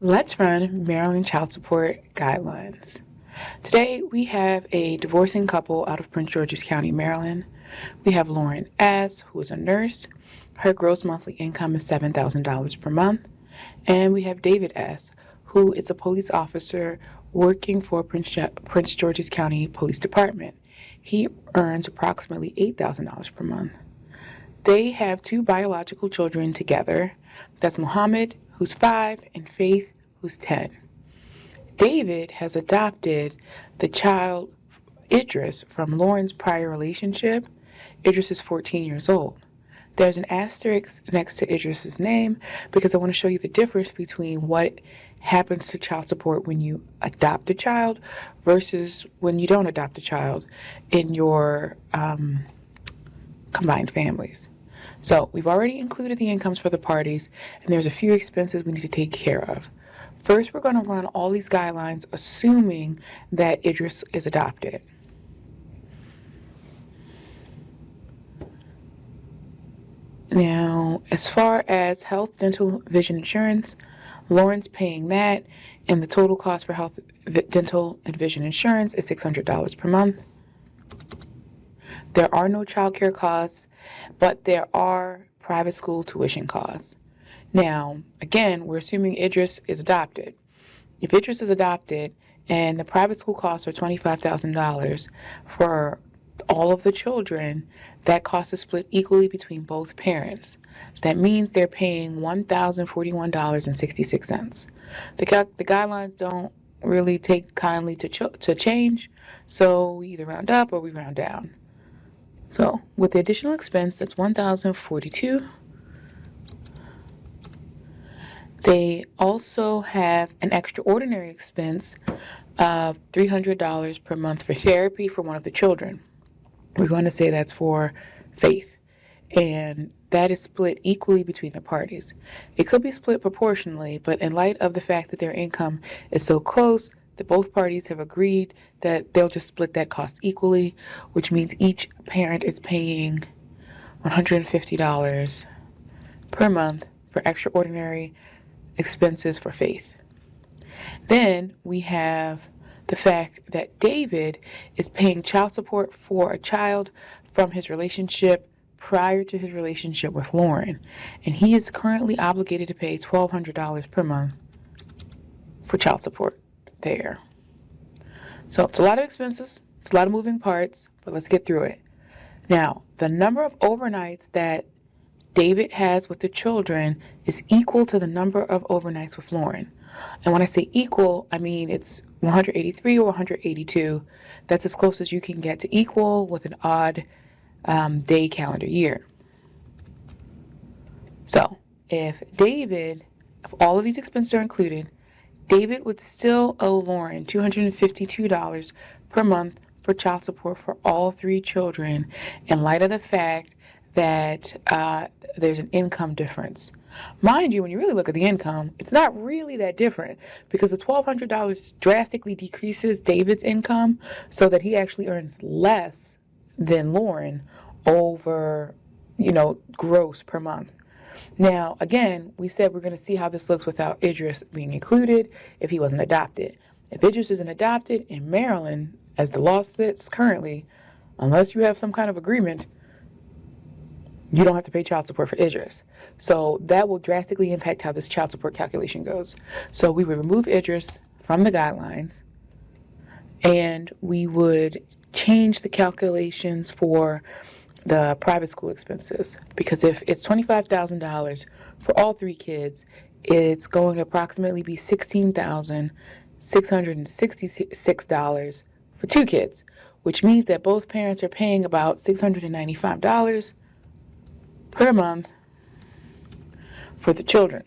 Let's run Maryland child support guidelines. Today we have a divorcing couple out of Prince George's County, Maryland. We have Lauren S., who is a nurse. Her gross monthly income is $7,000 per month. And we have David S., who is a police officer working for Prince George's County Police Department. He earns approximately $8,000 per month. They have two biological children together. That's Muhammad, who's 5, and Faith, who's 10. David has adopted the child Idris from Lauren's prior relationship. Idris is 14 years old. There's an asterisk next to Idris's name because I want to show you the difference between what happens to child support when you adopt a child versus when you don't adopt a child in your combined families. So we've already included the incomes for the parties, and there's a few expenses we need to take care of. First, we're going to run all these guidelines assuming that Idris is adopted. Now, as far as health, dental, vision insurance, Lauren's paying that, and the total cost for health, dental, and vision insurance is $600 per month. There are no child care costs, but there are private school tuition costs. Now, again, we're assuming Idris is adopted. If Idris is adopted and the private school costs are $25,000 for all of the children, that cost is split equally between both parents. That means they're paying $1,041.66. The guidelines don't really take kindly to change, so we either round up or we round down. So with the additional expense, that's $1,042. They also have an extraordinary expense of $300 per month for therapy for one of the children. We're going to say that's for Faith, and that is split equally between the parties. It could be split proportionally, but in light of the fact that their income is so close, that both parties have agreed that they'll just split that cost equally, which means each parent is paying $150 per month for extraordinary expenses for Faith. Then we have the fact that David is paying child support for a child from his relationship prior to his relationship with Lauren, and he is currently obligated to pay $1,200 per month for child support there. So it's a lot of expenses, it's a lot of moving parts, but let's get through it. Now, the number of overnights that David has with the children is equal to the number of overnights with Lauren. And when I say equal, I mean it's 183 or 182. That's as close as you can get to equal with an odd day calendar year. So if all of these expenses are included, David would still owe Lauren $252 per month for child support for all 3 children in light of the fact that there's an income difference. Mind you, when you really look at the income, it's not really that different because the $1,200 drastically decreases David's income so that he actually earns less than Lauren over, gross per month. Now, again, we said we're going to see how this looks without Idris being included if he wasn't adopted. If Idris isn't adopted in Maryland, as the law sits currently, unless you have some kind of agreement, you don't have to pay child support for Idris. So that will drastically impact how this child support calculation goes. So we would remove Idris from the guidelines, and we would change the calculations for the private school expenses, because if it's $25,000 for all 3 kids, it's going to approximately be $16,666 for 2 kids, which means that both parents are paying about $695 per month for the children.